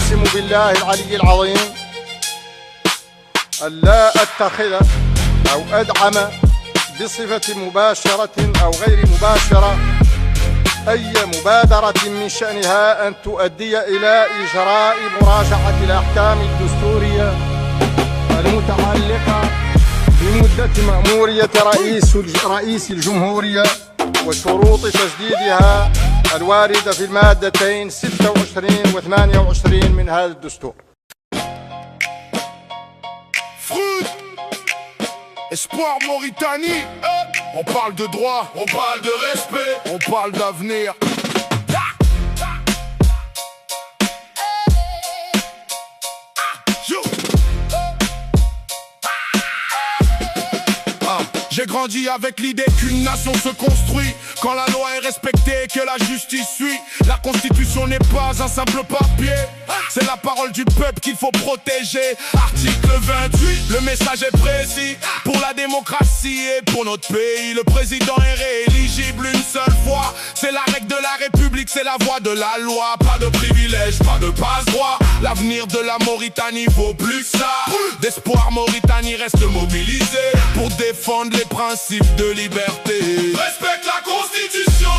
أقسم بالله العلي العظيم ألا أتخذ أو أدعم بصفة مباشرة أو غير مباشرة أي مبادرة من شأنها أن تؤدي إلى إجراء مراجعة الأحكام الدستورية المتعلقة بمدة مأمورية رئيس الجمهورية وشروط تجديدها الواردة في المادتين 26 و 28 من هذا الدستور. Fruit, Espoir Mauritanie, on parle de droit, on parle de respect, on parle d'avenir. J'ai grandi avec l'idée qu'une nation se construit quand la loi est respectée et que la justice suit. La constitution n'est pas un simple papier, c'est la parole du peuple qu'il faut protéger. Article 28, le message est précis. Pour la démocratie et pour notre pays, le président est rééligible une seule fois. C'est la règle de la République, c'est la voie de la loi. Pas de privilèges, pas de passe-droit. L'avenir de la Mauritanie vaut plus que ça. D'espoir, Mauritanie reste mobilisée pour défendre les principes de liberté. Respecte la Constitution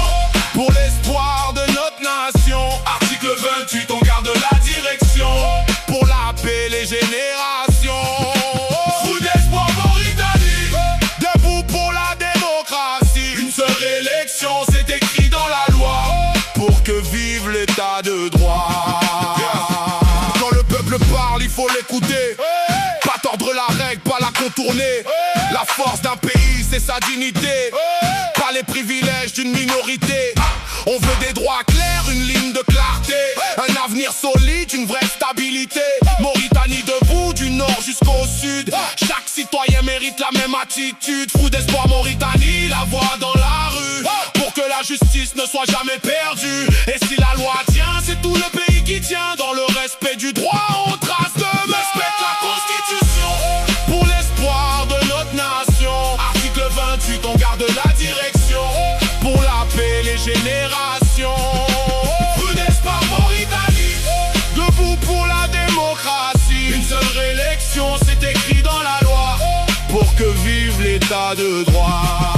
pour l'espoir de notre nation. Article 28, on garde la direction pour la paix, les générations. Fruit d'espoir Mauritanie, debout pour la démocratie. Une seule élection, c'est écrit dans la loi pour que vive l'état de droit. Quand le peuple parle, il faut l'écouter. Pas tordre la règle, pas la contourner. La force d'un pays, c'est sa dignité, pas les privilèges d'une minorité. On veut des droits clairs, une ligne de clarté, un avenir solide, une vraie stabilité. Mauritanie debout, du nord jusqu'au sud. Chaque citoyen mérite la même attitude. Fruit d'espoir Mauritanie, la voix dans la rue, pour que la justice ne soit jamais perdue. Et si la loi tient, c'est tout le pays qui tient. Dans le respect du droit, on trace demain. Respecte la Constitution pour l'espoir de notre nation. Article 28, on garde la direction pour la paix, les générations. Fruit d'espoir Mauritanie, debout pour la démocratie. Une seule élection, c'est écrit dans la loi pour que vive l'état de droit.